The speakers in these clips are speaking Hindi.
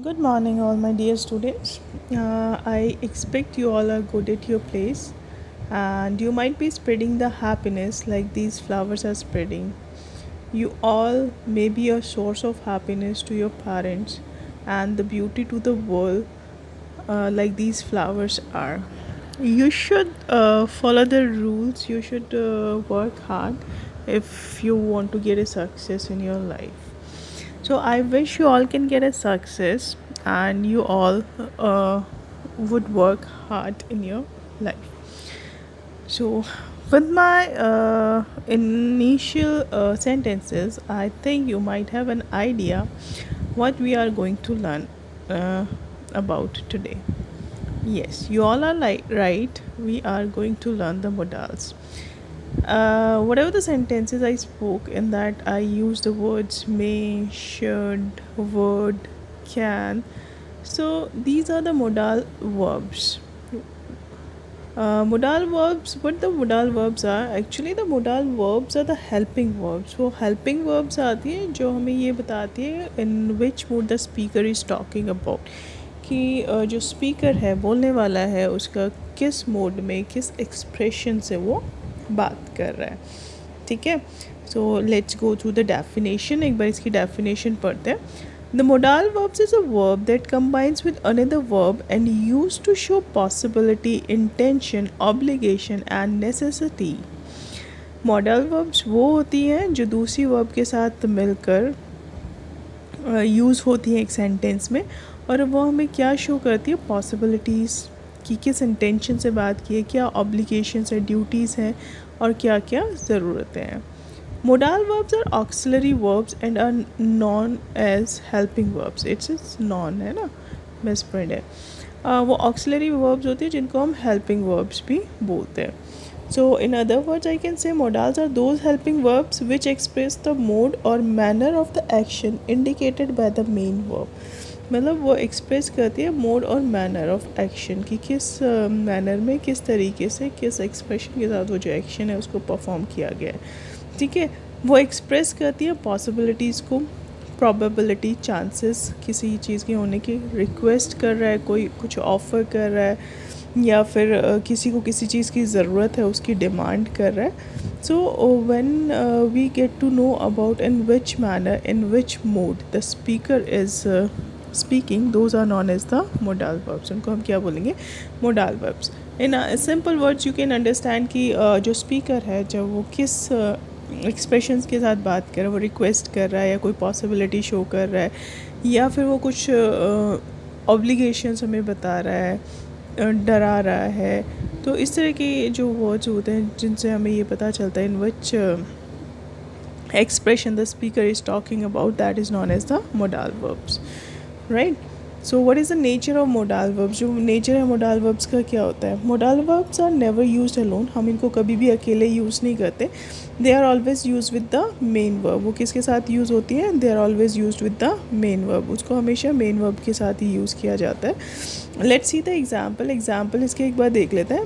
Good morning, all my dear students. I expect you all are good at your place and you might be spreading the happiness like these flowers are spreading. You all may be a source of happiness to your parents and the beauty to the world like these flowers are. You should follow the rules, you should work hard if you want to get a success in your life. So I wish you all can get a success and you all would work hard in your life. So with my initial sentences, I think you might have an idea what we are going to learn uh, about today. Yes, you all are right. We are going to learn the modals. Whatever the sentences I spoke in that, I use the words may, should, would, can. So these are the modal verbs. Modal verbs, what the modal verbs are, actually the modal verbs are the helping verbs. वो helping verbs आती हैं जो हमें ये बताती है in which mood the speaker is talking about, कि जो स्पीकर है बोलने वाला है उसका किस मोड में किस एक्सप्रेशन से वो बात कर रहा है. ठीक है, so let's go through the definition. एक बार इसकी डेफिनेशन पढ़ते हैं. The modal verbs is a verb that combines with another verb and used to show possibility, intention, obligation and necessity. Modal verbs वो होती हैं जो दूसरी वर्ब के साथ मिलकर यूज़ होती हैं एक सेंटेंस में, और वो हमें क्या शो करती है, पॉसिबिलिटीज़ कि किस इंटेंशन से बात की है, क्या ऑब्लिगेशंस है, ड्यूटीज़ हैं और क्या क्या ज़रूरतें हैं. Modal verbs are auxiliary verbs and are known as helping verbs. It's non है ना, misprint है. वो auxiliary verbs होते हैं जिनको हम helping verbs भी बोलते हैं. So in other words, I can say modals are those helping verbs which express the mode or manner of the action indicated by the main verb. मतलब वो एक्सप्रेस करती है मोड और मैनर ऑफ एक्शन कि किस मैनर में किस तरीके से किस एक्सप्रेशन के साथ वो जो एक्शन है उसको परफॉर्म किया गया है. ठीक है, वो एक्सप्रेस करती है पॉसिबिलिटीज़ को, प्रोबेबिलिटी, चांसेस किसी चीज़ के होने की, रिक्वेस्ट कर रहा है कोई, कुछ ऑफ़र कर रहा है या फिर किसी को किसी चीज़ की ज़रूरत है उसकी डिमांड कर रहा है. So when we get to know about in which manner, in which mode the speaker is speaking, those are known as the modal verbs. उनको हम क्या बोलेंगे, modal verbs. In simple words you can understand कि जो स्पीकर है जब वो किस एक्सप्रेशंस के साथ बात कर रहा है, वो रिक्वेस्ट कर रहा है या कोई पॉसिबिलिटी शो कर रहा है या फिर वो कुछ ऑब्लिगेशंस हमें बता रहा है, डरा रहा है. तो इस तरह के जो वर्ड्स होते हैं जिनसे हमें ये पता चलता है इन विच expression the speaker is talking about, that is known as the modal verbs, right? So what is the nature of modal verbs? जो nature है modal verbs का क्या होता है? Modal verbs are never used alone. हम इनको कभी भी अकेले यूज़ नहीं करते. They are always used with the main verb. वो किसके साथ यूज़ होती हैं? They are always used with the main verb. उसको हमेशा main verb के साथ ही यूज़ किया जाता है. Let's see the example. Example इसके एक बार देख लेते हैं.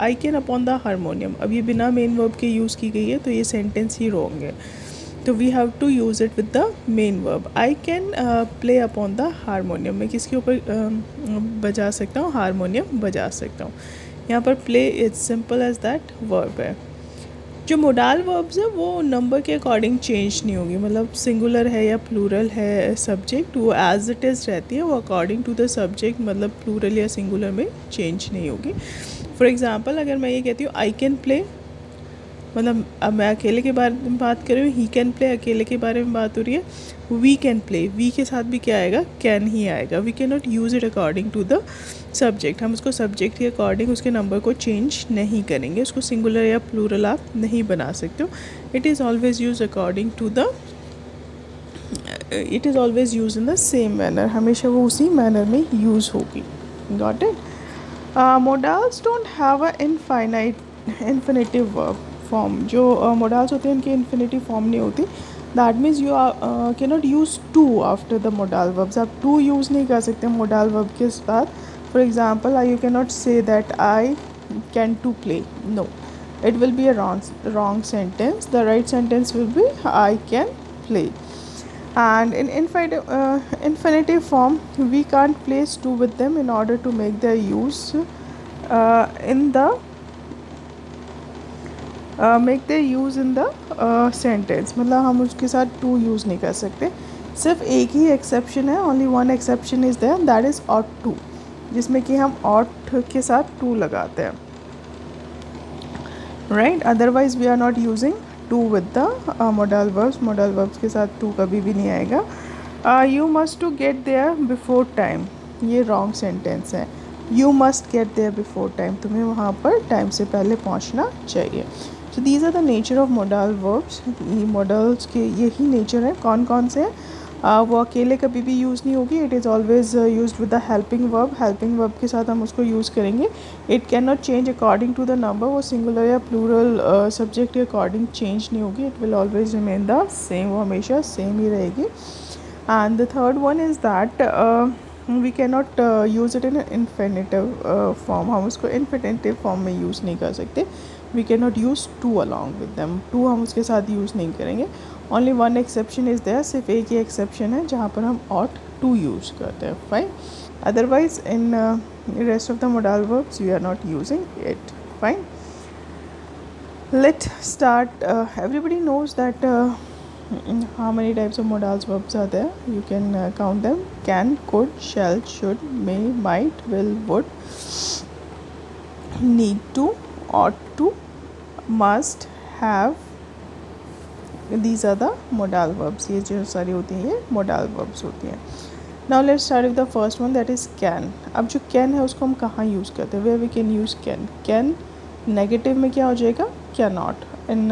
I can upon the harmonium. अब ये बिना मेन वर्ब के यूज़ की गई है तो ये सेंटेंस ही रॉन्ग है. तो we have to use it with the main verb. I can play upon the harmonium. मैं किसके ऊपर बजा सकता हूँ, हारमोनियम बजा सकता हूँ. यहाँ पर play is simple as that verb है. जो मोडाल वर्ब्स है वो नंबर के अकॉर्डिंग चेंज नहीं होगी, मतलब सिंगुलर है या प्लूरल है सब्जेक्ट, वो एज इट इज़ रहती है. वो अकॉर्डिंग टू द सब्जेक्ट मतलब प्लूरल या सिंगुलर में चेंज नहीं होगी. फॉर एग्ज़ाम्पल अगर मैं ये कहती हूँ आई कैन प्ले, मतलब अब मैं अकेले के बारे में बात कर रही हूँ, ही कैन प्ले अकेले के बारे में बात हो रही है. वी कैन प्ले, वी के साथ भी क्या आएगा, कैन ही आएगा. We can not use it according to the subject. हम उसको सब्जेक्ट के अकॉर्डिंग उसके नंबर को चेंज नहीं करेंगे. उसको सिंगुलर या प्लूरल आप नहीं बना सकते हो. It is always use according to the, it is always use in the same manner. हमेशा वो उसी मैनर में यूज़ होगी. Got it. Modals don't have a infinitive verb form. जो मोडाल्स होते हैं उनकी इन्फिनेटिव फॉर्म नहीं होती. That means you can not use to after the modal verbs. आप टू यूज़ नहीं कर सकते मोडाल वर्ब के साथ. For example you can not से that I can to play. No, it will be a wrong sentence. The right sentence will be I can play. and in infinitive form we can't place to with them in order to make their use in the make their use in the sentence. मतलब हम उसके साथ to यूज़ नहीं कर सकते. सिर्फ एक ही एक्सेप्शन है, only one exception is there, that is ought to, जिसमें कि हम ought के साथ to लगाते हैं, right. Otherwise we are not using to with the modal verbs. modal verbs के साथ टू कभी भी नहीं आएगा. You must to get there before time, ये रॉन्ग सेंटेंस है. You must get there before time, तुम्हें वहाँ पर टाइम से पहले पहुँचना चाहिए. So these are the nature of modal verbs. ये मॉडल्स के यही नेचर है. कौन कौन से हैं? वो अकेले कभी भी यूज़ नहीं होगी. It is always use with the helping verb. Helping verb के साथ हम उसको यूज़ करेंगे. It can not change according to the number. वो सिंगुलर या प्लूरल सब्जेक्ट के अकॉर्डिंग चेंज नहीं होगी. It will always remain the same, वो हमेशा सेम ही रहेगी. And the third one is that we can not use it in infinitive form. हम उसको इन्फिनेटिव फॉर्म में यूज़ नहीं कर सकते. We can not use to along with them. To हम उसके साथ यूज़ नहीं करेंगे. Only one exception is there. सिर्फ एक ही एक्सेप्शन है जहाँ पर हम ought to यूज़ करते हैं. Fine. Otherwise in rest of the modal verbs we are not using it. Fine. Let's start. Everybody knows that how many types of modal verbs are there. You can count them: can, could, shall, should, may, might, will, would, need to, ought to, must, have. These are the modal verbs. ये जो सारी होती हैं ये modal verbs होती हैं. Now let's start with the first one, that is can. अब जो can है उसको हम कहाँ यूज़ करते हैं? Where we can use can. Can negative में क्या हो जाएगा? Cannot. In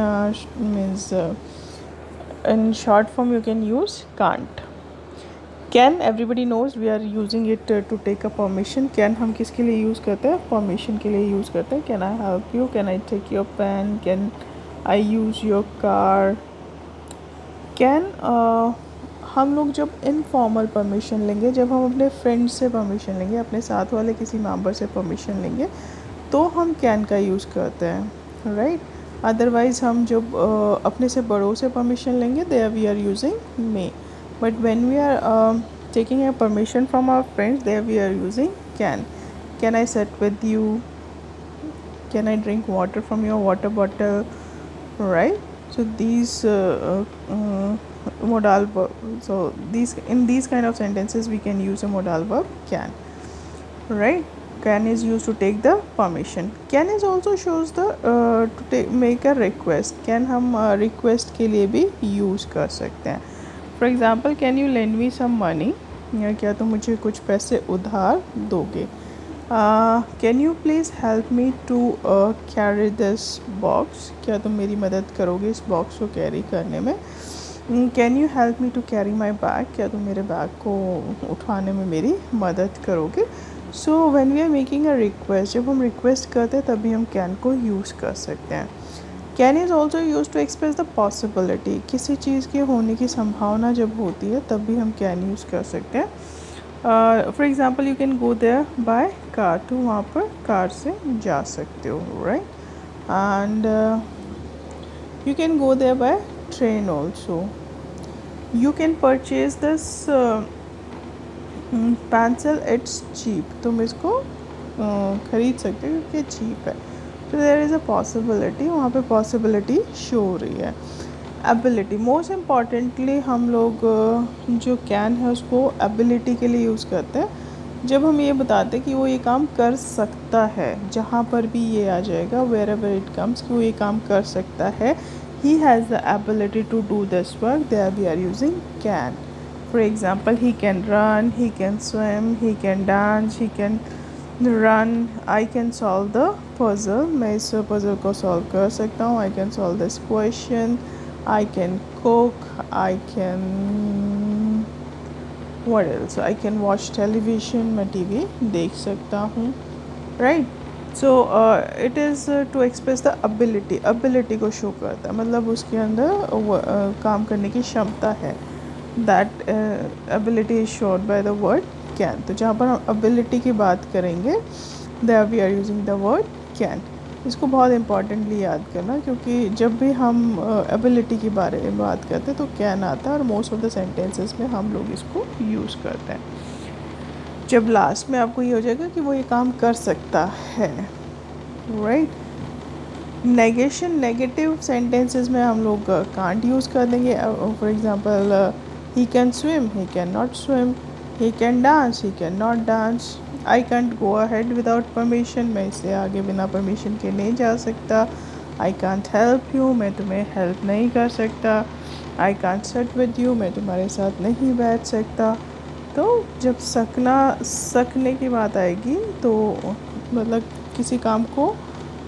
means in short form you can use can't. Can everybody knows we are using it to take a permission. Can हम किसके लिए यूज़ करते हैं? Permission के लिए यूज़ करते हैं. Can I help you? Can I take your pen? Can I use your car? Can हम लोग जब इनफॉर्मल परमिशन लेंगे, जब हम अपने फ्रेंड से परमिशन लेंगे, अपने साथ वाले किसी मेंबर से परमिशन लेंगे, तो हम कैन का यूज़ करते हैं, राइट. अदरवाइज़ हम जब अपने से बड़ों से परमिशन लेंगे, there we are using may. But when we are taking a permission from our friends, there we are using can. Can I sit with you? Can I drink water from your water bottle? Right. So these modal verb. So in these kind of sentences we can use a modal verb can, right. Can is used to take the permission. Can is also shows the to make a request. Can हम request के लिए भी use कर सकते हैं. For example, can you lend me some money? या क्या तुम मुझे कुछ पैसे उधार दोगे? Can you please help me to carry this box? क्या तुम मेरी मदद करोगे इस बॉक्स को कैरी करने में? Can you help me to carry my bag? क्या तुम मेरे बैग को उठाने में मेरी मदद करोगे? So when we are making a request, जब हम रिक्वेस्ट करते हैं तभी हम कैन को यूज़ कर सकते हैं. Can is also use to express the possibility. किसी चीज़ के होने की संभावना जब होती है तब भी हम कैन यूज़ कर सकते हैं. For example you can go there by car. तो वहाँ पर कार से जा सकते हो, right. And you can go there by train also. You can purchase this pencil, it's cheap. तुम इसको ख़रीद सकते हो क्योंकि चीप है. तो देयर इज़ अ पॉसिबिलिटी, वहाँ पे पॉसिबिलिटी शो हो रही है. एबिलिटी, मोस्ट इम्पॉर्टेंटली हम लोग जो कैन है उसको एबिलिटी के लिए यूज़ करते हैं. जब हम ये बताते हैं कि वो ये काम कर सकता है, जहाँ पर भी ये आ जाएगा, वेयर एवर इट कम्स, कि वो ये काम कर सकता है, he has the ability to do this work, there we are using can. For example, he can run, he can swim, he can dance, he can run. I can solve the puzzle, मैं इस पज़ल को सॉल्व कर सकता हूँ. I can solve this question. I can cook, I can, what else? I can watch television, मैं TV देख सकता हूँ, right. So it is to express the ability. ability को show करता है, मतलब उसके अंदर काम करने की क्षमता है. That ability is shown by the word can. तो जहाँ पर हम ability की बात करेंगे, there we are using the word can. इसको बहुत इम्पॉर्टेंटली याद करना, क्योंकि जब भी हम एबिलिटी के बारे में बात करते हैं तो कैन आता है और मोस्ट ऑफ द सेंटेंसेस में हम लोग इसको यूज़ करते हैं। जब लास्ट में आपको ये हो जाएगा कि वो ये काम कर सकता है, राइट। नेगेशन, नेगेटिव सेंटेंसेस में हम लोग कांट यूज़ कर देंगे। For example he can swim, he can not swim, he can dance, he can not dance, I can't go ahead without permission, मैं इससे आगे बिना परमिशन के नहीं जा सकता, आई कांट हेल्प यू, मैं तुम्हें हेल्प नहीं कर सकता, I can't sit with you, मैं तुम्हारे साथ नहीं बैठ सकता। तो जब सकने की बात आएगी तो मतलब किसी काम को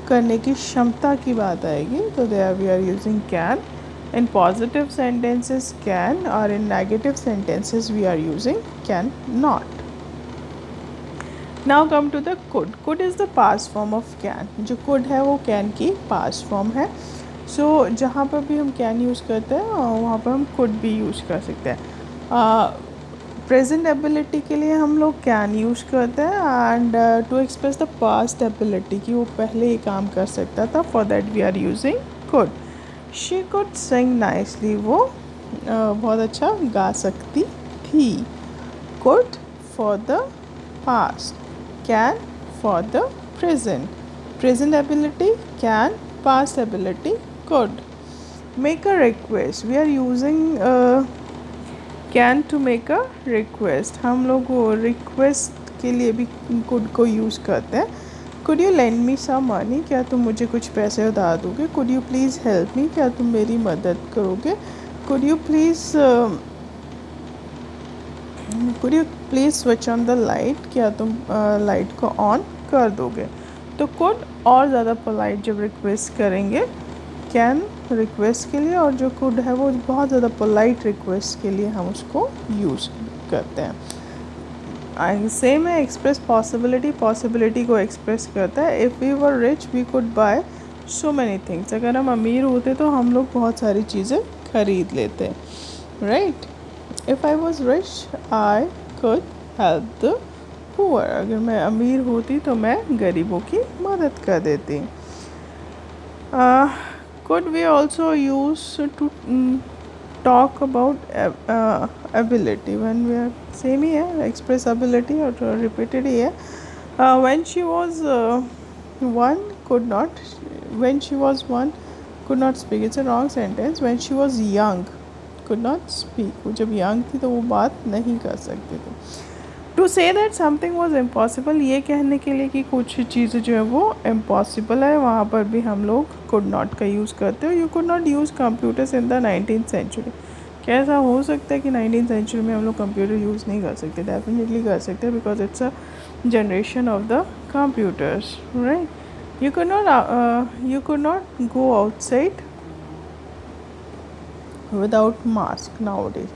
करने की क्षमता की बात आएगी तो there we are using can. In positive sentences can और in negative sentences we are using can not. Now come to the could. Could is the past form of can. जो कुड है वो कैन की पास्ट फॉर्म है। सो जहाँ पर भी हम कैन यूज़ करते हैं वहाँ पर हम कुड भी यूज़ कर सकते हैं। प्रेजेंट एबिलिटी के लिए हम लोग कैन यूज़ करते हैं and to express the past ability कि वो पहले ही काम कर सकता था, for that we are using could. She could sing nicely, वो बहुत अच्छा गा सकती थी। Could for the past, can for the present. Present ability can, past ability could. Make a request, we are using can to make a request. हम लोग रिक्वेस्ट के लिए भी कुड को यूज़ करते हैं। Could you lend me some money, क्या तुम मुझे कुछ पैसे उधार दोगे। Could you please help me, क्या तुम मेरी मदद करोगे। Could you please switch on the light, क्या तुम लाइट को ऑन कर दोगे। तो कुड और ज़्यादा पोलाइट जब रिक्वेस्ट करेंगे कैन रिक्वेस्ट के लिए, और जो कुड है वो बहुत ज़्यादा पोलाइट रिक्वेस्ट के लिए हम उसको यूज़ करते हैं। सेम है एक्सप्रेस पॉसिबिलिटी, पॉसिबिलिटी को एक्सप्रेस करता है। If we were rich we could buy so many things, अगर हम अमीर होते तो हम लोग बहुत सारी चीज़ें खरीद लेते, right. If I was rich I could help the poor, अगर मैं अमीर होती तो मैं गरीबों की मदद कर देती। Could we also use to talk about ability when we are same ही है, express ability और repeated ही है। When she was one could not, when she was one could not speak, it's a wrong sentence। When she was young could not speak, वो जब young थी तो वो बात नहीं कर सकती थी। To say that something was impossible, ये कहने के लिए कि कुछ चीज़ें जो है वो इम्पॉसिबल है, वहाँ पर भी हम लोग कुड नॉट का यूज़ करते हो। You could not use computers in the 19th century, क्या ऐसा हो सकता है कि 19th सेंचुरी में हम लोग कंप्यूटर यूज़ नहीं कर सकते। डेफिनेटली कर सकते हैं, because it's a generation of the computers, right. You could not go outside without mask nowadays,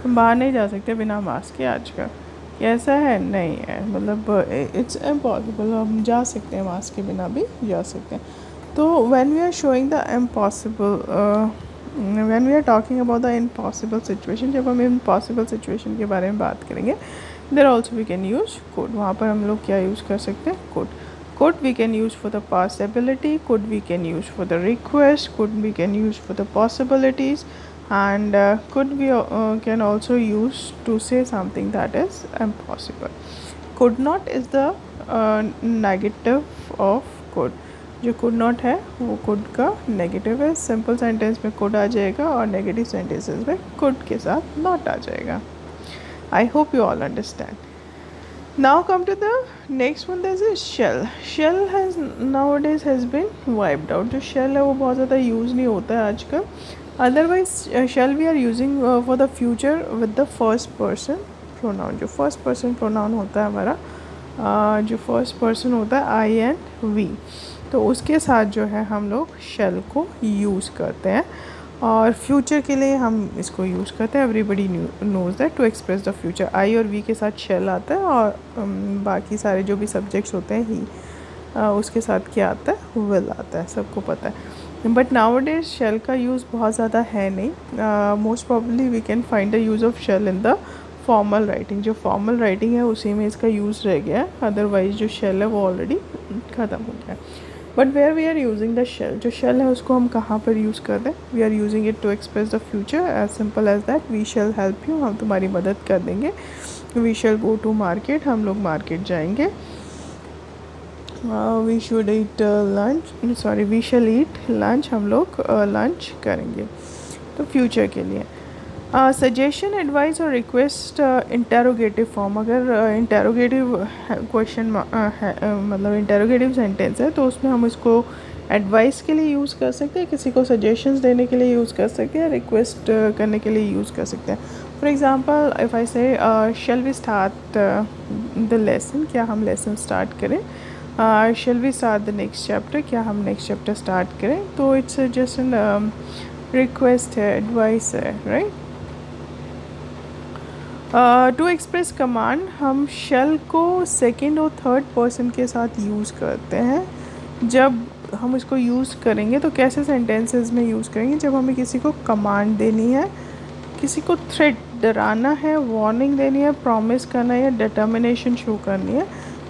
हम बाहर नहीं जा सकते बिना मास्क के आजकल, कैसा है नहीं है, मतलब इट्स इम्पॉसिबल। हम जा सकते हैं मास्क के बिना भी जा सकते हैं। तो when we are showing the impossible, when we are talking about the impossible situation, जब हम इम्पॉसिबल सिचुएशन के बारे में बात करेंगे there also we can use could. वहाँ पर हम लोग क्या यूज़ कर सकते हैं, could. Could we can use for the past ability, could we can use for the request, could we can use for the possibilities, and could we can also use to say something that is impossible. Could not is the negative of could, जो could not है वो could का negative है। सिंपल सेंटेंस में could आ जाएगा और नेगेटिव सेंटेंसेस में could के साथ not आ जाएगा। I hope you all understand. Now come to the next one, there is shell. Shell has nowadays has been wiped out। जो shell है वो बहुत ज़्यादा यूज़ नहीं होता है आजकल। Otherwise shall we are using for the future with the first person pronoun। जो first person pronoun होता है हमारा, जो first person होता है I and we, तो उसके साथ जो है हम लोग shall को यूज़ करते हैं। और फ्यूचर के लिए हम इसको यूज़ करते हैं। Everybody knows that to express the future I और वी के साथ शेल आता है, और बाकी सारे जो भी सब्जेक्ट्स होते हैं ही उसके साथ क्या आता है, विल आता है, सबको पता है। बट नाउअडेज शेल का यूज़ बहुत ज़्यादा है नहीं। Most probably we can find the use of shall in the formal writing. जो फॉर्मल राइटिंग है उसी में इसका यूज़ रह गया है, अदरवाइज जो शेल है वो ऑलरेडी ख़त्म हो गया है। But where we are using the shall, जो शेल है उसको हम कहाँ पर यूज़ कर रहे हैं? We are using it to express the future, as simple as that, we shall help you, हम तुम्हारी मदद कर देंगे। We shall go to market, हम लोग मार्केट जाएंगे। We should eat lunch, sorry we shall eat lunch, हम लोग लंच करेंगे। तो फ्यूचर के लिए सजेशन, एडवाइस और रिक्वेस्ट इंटेरोगेटिव फॉर्म, अगर इंटेरोगेटिव क्वेश्चन मतलब इंटेरोगेटिव सेंटेंस है तो उसमें हम इसको एडवाइस के लिए यूज़ कर सकते हैं, किसी को सजेशंस देने के लिए यूज़ कर सकते हैं, रिक्वेस्ट करने के लिए यूज़ कर सकते हैं। For example if I say shall we start the lesson, क्या हम लेसन स्टार्ट करें? Shall we start the next chapter, क्या हम नेक्स्ट चैप्टर स्टार्ट करें? तो इट्स जस्ट एन रिक्वेस्ट है, एडवाइस है, राइट। टू एक्सप्रेस कमांड, हम शेल को सेकेंड और थर्ड पर्सन के साथ यूज़ करते हैं। जब हम इसको यूज़ करेंगे तो कैसे सेंटेंसेस में यूज़ करेंगे? जब हमें किसी को कमांड देनी है, किसी को थ्रेट, डराना है, वार्निंग देनी है, प्रॉमिस करना है या डिटर्मिनेशन शो करनी है,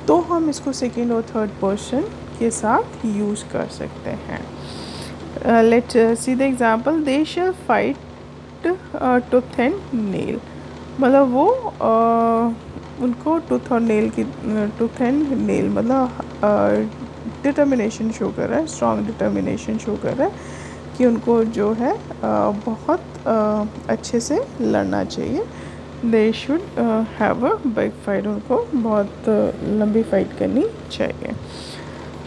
तो हम इसको सेकेंड और थर्ड पर्सन के साथ यूज़ कर सकते हैं। Let's see the example, they shall fight tooth and nail, मतलब वो उनको टूथ और नेल की, टूथ एंड नेल मतलब डिटर्मिनेशन शो कर रहा है, स्ट्रॉन्ग डिटर्मिनेशन शो कर रहा है कि उनको जो है बहुत अच्छे से लड़ना चाहिए। They should have a big fight, उनको बहुत लंबी फाइट करनी चाहिए।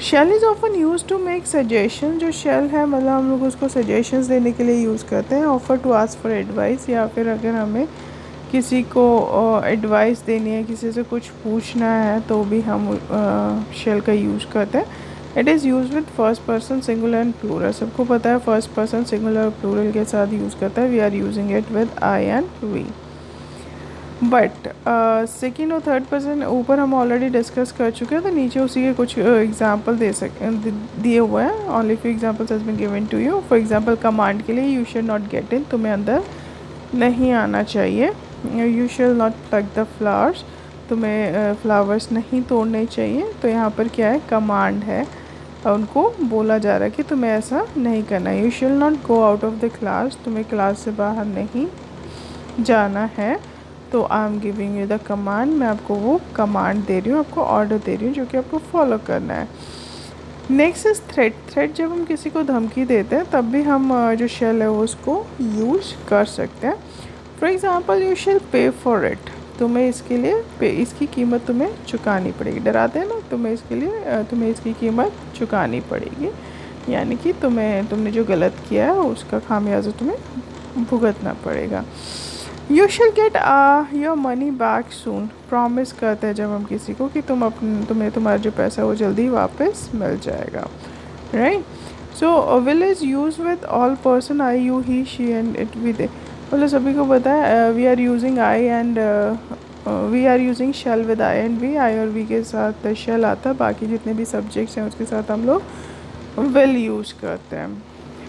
Shall is often use to make suggestion, जो शेल है मतलब हम लोग उसको सजेशंस देने के लिए यूज़ करते हैं। Offer to ask for advice, या फिर अगर हमें किसी को एडवाइस देनी है, किसी से कुछ पूछना है तो भी हम शेल का यूज़ करते हैं। It is use with first person singular and plural, सबको पता है फर्स्ट पर्सन सिंगुलर और प्लूरल के साथ यूज़ करता है। We are using it with I and we. But second और थर्ड पर्सन ऊपर हम ऑलरेडी डिस्कस कर चुके हैं, तो नीचे उसी के कुछ एग्जाम्पल दिए हुए हैं। Only few examples has been given to you. For example command के लिए, you should not get in, तुम्हें अंदर नहीं आना चाहिए। You should not plug the flowers, तुम्हें फ्लावर्स नहीं तोड़ने चाहिए। तो यहाँ पर क्या है? कमांड है, उनको बोला जा रहा है कि तुम्हें ऐसा नहीं करना है। You should not go out of the class, तुम्हें क्लास से बाहर नहीं जाना है। तो I am giving you the command, मैं आपको वो कमांड दे रही हूँ, आपको ऑर्डर दे रही हूँ जो कि आपको फॉलो करना है। Next is threat. थ्रेट जब हम किसी को धमकी देते हैं तब भी हम जो शेल है वो उसको यूज़ कर सकते हैं। फॉर एग्ज़ाम्पल, यू शेल पे फॉर इट, तुम्हें इसके लिए इसकी कीमत तुम्हें चुकानी पड़ेगी। डराते हैं ना, तुम्हें इसके लिए तुम्हें इसकी कीमत चुकानी पड़ेगी, यानी कि तुमने जो गलत किया है उसका खामियाजा तुम्हें भुगतना पड़ेगा। You shell get your money back soon, promise करते हैं जब हम किसी को कि तुम्हें तुम्हारा जो पैसा है वो जल्दी वापस मिल जाएगा, right. So will is use with all person, I, you, he, she and it, we, they, मतलब सभी को पता है। We are using I and we are using shall with I and we, I और वी के साथ शेल आता है, बाकी जितने भी सब्जेक्ट्स हैं उसके साथ हम लोग विल यूज़ करते हैं,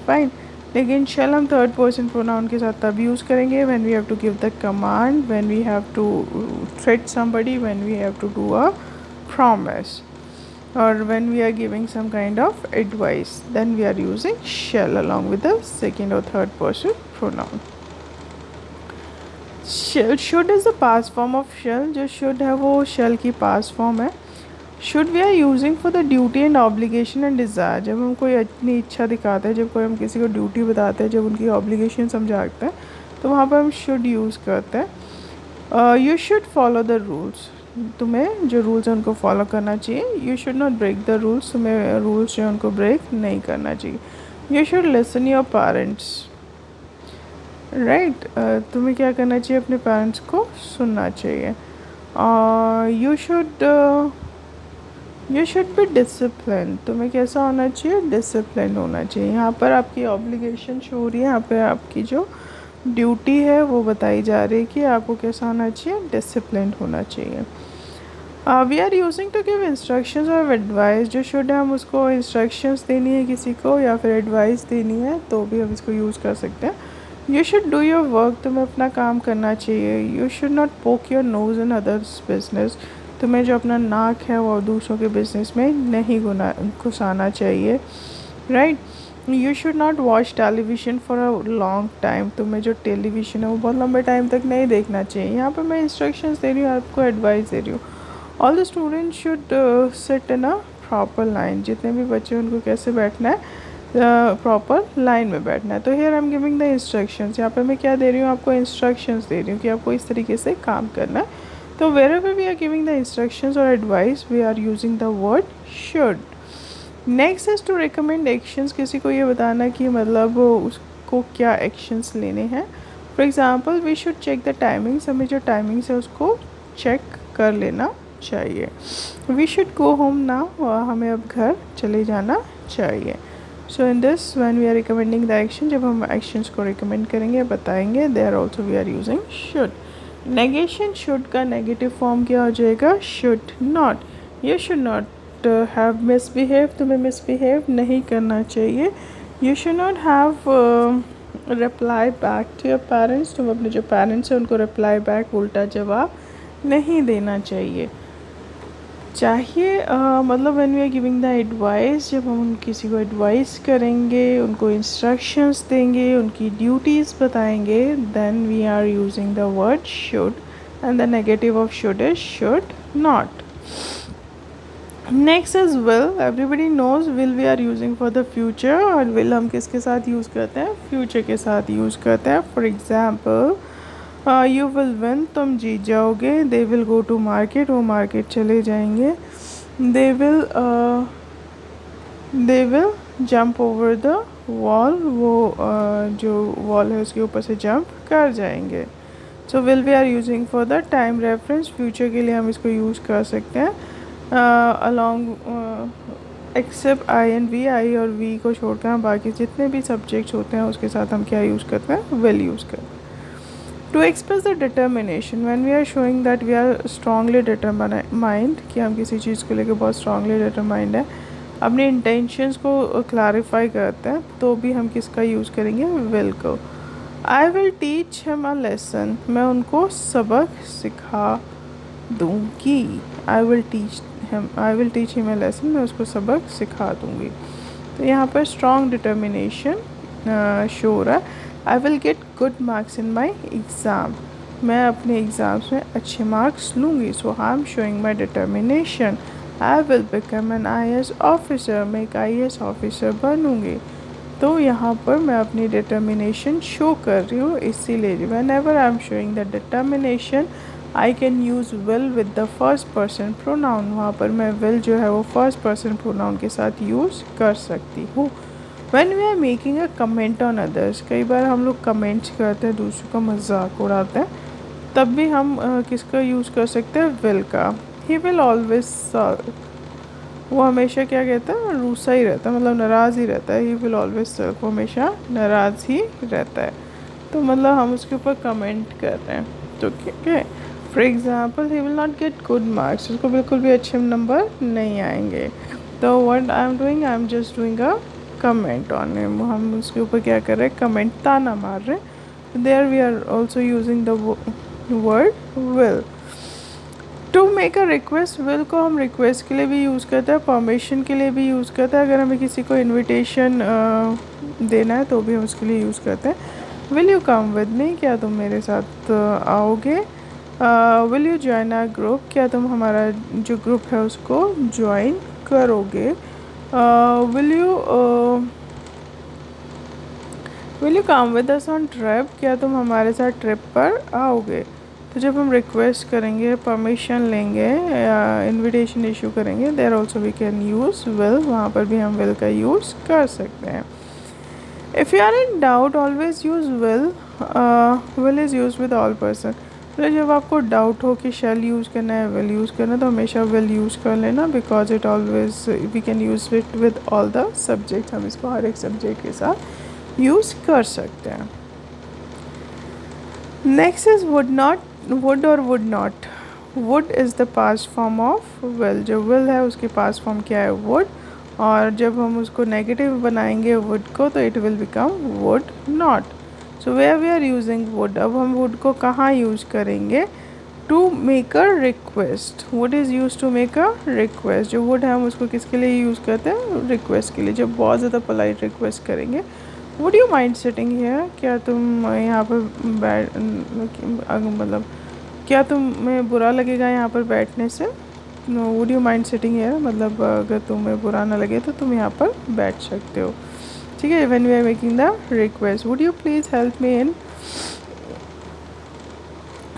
फाइन। लेकिन शेल हम थर्ड पर्सन प्रोनाउन के साथ तब यूज़ करेंगे when we have to give the command, when we have to threat somebody, when we have to do a promise, or when we are giving some kind of advice, then we are using shall along with the second or third person pronoun. Shall, should is the past form of shall, जो should है वो shall की past form है। should we are using for the duty and obligation and desire, जब हम कोई अपनी इच्छा दिखाते हैं, जब कोई हम किसी को ड्यूटी बताते हैं, जब उनकी ऑब्लिगेशन समझाते हैं, तो वहाँ पर हम should यूज़ करते हैं। you should follow the rules, तुम्हें जो रूल्स हैं उनको फॉलो करना चाहिए। You should not break the rules, तुम्हें रूल्स जो है उनको ब्रेक नहीं करना चाहिए। You should listen your parents, right, तुम्हें क्या करना चाहिए? अपने पेरेंट्स को सुनना चाहिए। यू शुड बी डिसिप्लिन, तुम्हें कैसा होना चाहिए? डिसिप्लिन होना चाहिए। यहाँ पर आपकी ऑब्लिगेशन शो हो रही है, यहाँ पर आपकी जो ड्यूटी है वो बताई जा रही है कि आपको कैसा होना चाहिए? डिसिप्लिन होना चाहिए। We are using to give instructions और एडवाइस, जो शुड है हम उसको इंस्ट्रक्शंस देनी है किसी को या फिर एडवाइस देनी है तो भी हम इसको यूज़ कर सकते हैं। You should do your work, तुम्हें अपना काम करना चाहिए। You should not poke your nose in others business, तुम्हें जो अपना नाक है वो दूसरों के बिजनेस में नहीं घुसाना चाहिए, right. You should not watch television for a long time, तुम्हें जो टेलीविज़न है वो बहुत लंबे टाइम तक नहीं देखना चाहिए। यहाँ पर मैं इंस्ट्रक्शंस दे रही हूँ, आपको एडवाइस दे रही हूँ। All the student should sit in a proper line, जितने भी बच्चे उनको कैसे बैठना है, प्रॉपर लाइन में बैठना है। तो here I am giving the instructions, यहाँ पे मैं क्या दे रही हूँ, आपको इंस्ट्रक्शंस दे रही हूँ कि आपको इस तरीके से काम करना है। तो wherever we are giving the instructions or advice, we are using the word should. Next is to recommend actions, किसी को ये बताना कि मतलब उसको क्या एक्शंस लेने हैं। For example we should check the timings, हमें जो टाइमिंग्स है उसको चेक कर लेना चाहिए। We should go home now, हमें अब घर चले जाना चाहिए। So in this when we are recommending the action, जब हम एक्शंस को रिकमेंड करेंगे, बताएंगे, there also we are using should. Negation should का नेगेटिव फॉर्म क्या हो जाएगा, should not. You should not have misbehave, तुम्हें मिसबिहेव नहीं करना चाहिए। You should not have reply back to your parents, तुम अपने जो पेरेंट्स हैं उनको रिप्लाई बैक, उल्टा जवाब नहीं देना चाहिए। मतलब when we are giving the advice, जब हम किसी को एडवाइस करेंगे, उनको इंस्ट्रक्शंस देंगे, उनकी ड्यूटीज़ बताएंगे, then we are using the word should and the negative of should is should not. Next is will, everybody knows will we are using for the future, और विल हम किसके साथ यूज़ करते हैं, फ्यूचर के साथ यूज़ करते हैं। For example you will win, तुम जीत जाओगे। They will go to market, वो मार्केट चले जाएंगे। They will jump over the wall, वो जो वॉल है उसके ऊपर से जंप कर जाएंगे। So will we are using for the time reference, future के लिए हम इसको यूज़ कर सकते हैं। Along except I and we, I और वी को छोड़कर हम बाकी जितने भी सब्जेक्ट्स होते हैं उसके साथ हम क्या यूज़ करते हैं, विल यूज़ करते हैं। To express the determination, when we are showing that we are strongly determined, कि हम किसी चीज़ को लेकर बहुत स्ट्रांगली डिटरमाइंड है, अपने इंटेंशंस को क्लैरिफाई करते हैं, तो भी हम किसका यूज़ करेंगे, विल को। I will teach him a lesson, मैं उनको सबक सिखा दूँगी। I will teach him a lesson, मैं उसको सबक सिखा दूँगी। तो यहाँ पर स्ट्रॉन्ग डिटर्मिनेशन शो हो रहा है। I will get good marks in my exam, मैं अपने एग्ज़ाम्स में अच्छे मार्क्स लूँगी। So I am showing my determination. I will become an IAS officer, मैं एक IAS ऑफिसर बनूँगी। तो यहाँ पर मैं अपनी डिटर्मिनेशन शो कर रही हूँ, इसीलिए when ever I am showing the determination I can use will with the first person pronoun, वहाँ पर मैं विल जो है वो फर्स्ट पर्सन प्रोनाउन के साथ यूज़ कर सकती हूँ। When we are making a comment on others, कई बार हम लोग कमेंट्स करते हैं, दूसरों का मजाक उड़ाते हैं, तब भी हम किसका यूज़ कर सकते हैं, विल का। ही विल ऑलवेज sulk, वो हमेशा क्या कहता है, रूसा ही रहता है, मतलब नाराज़ ही रहता है। ही विल ऑलवेज sulk, वो हमेशा नाराज़ ही रहता है। तो मतलब हम उसके ऊपर कमेंट कर रहे हैं, तो ठीक है। For example he will not gate good marks, उसको बिल्कुल भी अच्छे नंबर नहीं आएंगे। तो what I am doing, I am just doing a comment on him, हम उसके ऊपर क्या कर रहे हैं, कमेंट, ताना मार रहे हैं। There we are also using the word will. To make a request, will को हम रिक्वेस्ट के लिए भी यूज़ करते हैं, परमिशन के लिए भी यूज़ करते हैं। अगर हमें किसी को इन्विटेशन देना है तो भी हम उसके लिए यूज़ करते हैं। Will you come with me, क्या तुम मेरे साथ आओगे। Will you join our group, क्या तुम हमारा जो ग्रुप है उसको ज्वाइन करोगे। Will you come with us on trip, क्या तुम हमारे साथ ट्रिप पर आओगे। तो जब हम रिक्वेस्ट करेंगे, परमिशन लेंगे या इनविटेशन इशू करेंगे, there also we can use will, वहाँ पर भी हम विल का यूज़ कर सकते हैं। If you are in doubt always use will, will is use with all person. तो जब आपको डाउट हो कि शैल यूज़ करना है, विल यूज़ करना है, तो हमेशा विल यूज़ कर लेना, because it always we can use it with all the subject, हम इसको हर एक सब्जेक्ट के साथ यूज़ कर सकते हैं। Next is would not, would और would not. Would is the past form of will, जो विल है उसकी पास्ट फॉर्म क्या है, वुड, और जब हम उसको नेगेटिव बनाएंगे वुड को, तो it will become would not. So where we are using would, अब हम वुड को कहाँ यूज़ करेंगे, to make a request, would is use to make a request. जो वुड है हम उसको किसके लिए यूज़ करते हैं, रिक्वेस्ट के लिए। जब बहुत ज़्यादा पोलाइट रिक्वेस्ट करेंगे, would you mind sitting here, क्या तुम यहाँ पर बैठ, मतलब क्या तुम्हें बुरा लगेगा यहाँ पर बैठने से। No, would you mind sitting here मतलब अगर तुम्हें बुरा ना लगे तो तुम यहाँ पर बैठ सकते हो, ठीक है। When we are making the request, would you please help me in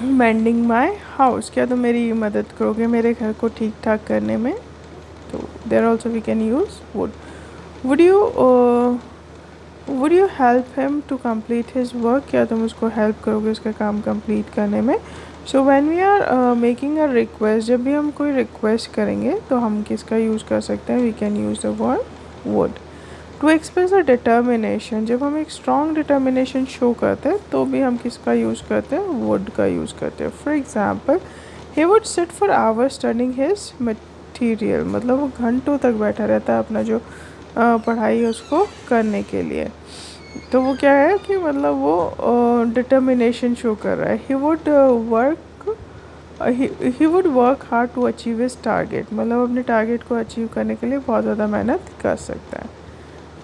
mending my house, क्या तुम मेरी मदद करोगे मेरे घर को ठीक ठाक करने में। तो there also we can use would. Would you would you help him to complete his work, क्या तुम उसको हेल्प करोगे उसका काम कंप्लीट करने में। So when we are making a request, जब भी हम कोई रिक्वेस्ट करेंगे तो हम किसका यूज़ कर सकते हैं, we can use the word would. To express a determination, जब हम एक स्ट्रॉन्ग डिटर्मिनेशन शो करते हैं तो भी हम किसका यूज़ करते हैं, वुड का यूज़ करते हैं। For example, he would sit for hours studying his material, मतलब वो घंटों तक बैठा रहता है अपना जो पढ़ाई है उसको करने के लिए। तो वो क्या है कि मतलब वो डिटर्मिनेशन शो कर रहा है। He would work hard to achieve his target, मतलब अपने टारगेट को अचीव करने के लिए बहुत ज़्यादा मेहनत कर सकता है।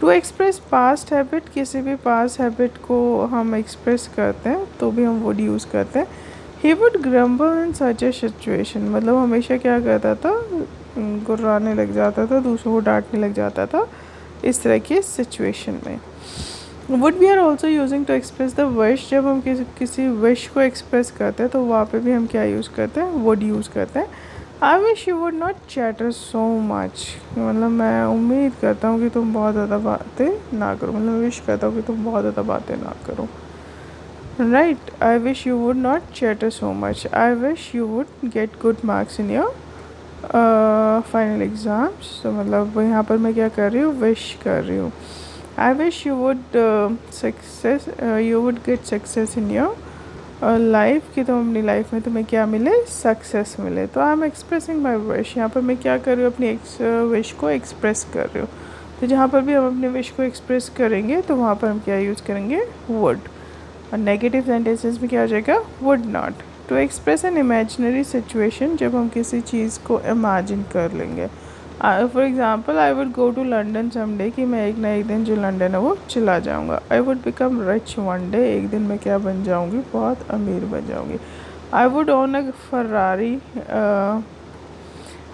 टू एक्सप्रेस पास्ट हैबिट, किसी भी पास्ट हैबिट को हम एक्सप्रेस करते हैं तो भी हम वुड यूज़ करते हैं। He would grumble in such A situation, मतलब हमेशा क्या करता था, गुर्राने लग जाता था, दूसरों को डांटने लग जाता था इस तरह की सिचुएशन में। Would we are also using to express the wish, जब हम किसी विश को एक्सप्रेस करते हैं तो वहाँ पे भी हम क्या यूज़ करते हैं, वुड यूज़ करते हैं। I wish you would not chatter so much, मतलब मैं उम्मीद करता हूँ कि तुम बहुत ज़्यादा बातें ना करो, मतलब विश करता हूँ कि तुम बहुत ज़्यादा बातें ना करो, right. I wish you would not chatter so much. I wish you would get good marks in your final exams, तो मतलब यहाँ पर मैं क्या कर रही हूँ, विश कर रही हूँ। I wish you would you would get success in your life, कि तुम अपनी लाइफ में तुम्हें क्या मिले, सक्सेस मिले। तो I am expressing my wish, यहाँ पर मैं क्या कर रही हूँ, अपनी विश को एक्सप्रेस कर रही हूँ। तो जहाँ पर भी हम अपने विश को एक्सप्रेस करेंगे तो वहाँ पर हम क्या यूज़ करेंगे, वुड। और नेगेटिव सेंटेंसेस में क्या हो जाएगा, would not. To express an imaginary situation, जब हम किसी चीज़ को इमेजिन कर लेंगे। For example, I would go to London someday, कि मैं एक ना एक दिन जो लंदन है वो चला जाऊँगा। I would become rich one day, एक दिन मैं क्या बन जाऊँगी, बहुत अमीर बन जाऊँगी। I would own a Ferrari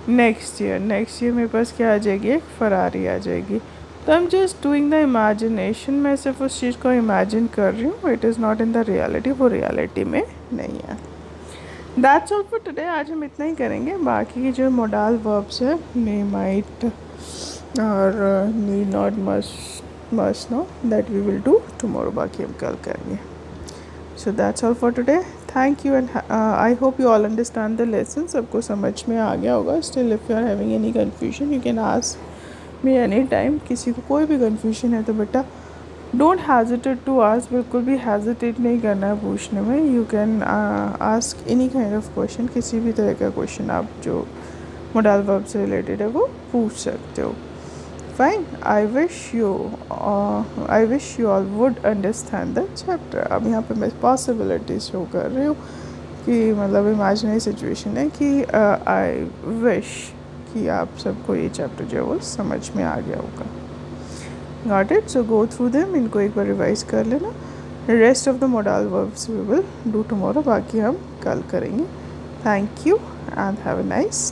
next year, next year मेरे पास क्या आ जाएगी, एक फरारी आ जाएगी। तो I am just doing the imagination, मैं सिर्फ उस चीज़ को इमेजिन कर रही हूँ, it is not in the reality, वो रियलिटी में नहीं है। दैट्स ऑल फॉर टुडे, आज हम इतना ही करेंगे। बाकी की जो मोडाल वर्ब्स है, मे, माइट और need not, must no, that we will do tomorrow, बाकी हम कल करेंगे। So that's all for today, thank you and I hope you all understand the lesson, सबको समझ में आ गया होगा। Still if you are having any confusion you can ask me any time, किसी को कोई भी कन्फ्यूजन है तो बेटा डोंट हेजिटेट टू आस्क, बिल्कुल भी हेजिटेट नहीं करना है पूछने में। You can ask any kind of question, किसी भी तरह का क्वेश्चन आप जो मोडाल वर्ब से रिलेटेड है वो पूछ सकते हो। Fine, I wish you all would understand the chapter. अब यहाँ पे मैं पॉसिबिलिटी शो कर रही हूँ कि मतलब इमेजिनरी सिचुएशन है कि आई विश कि आप सबको ये चैप्टर जो है वो समझ में आ गया होगा। Got it? So go through them, इनको एक बार रिवाइज कर लेना। Rest of the modal verbs we will do tomorrow, बाकी हम कल करेंगे। Thank you and have a nice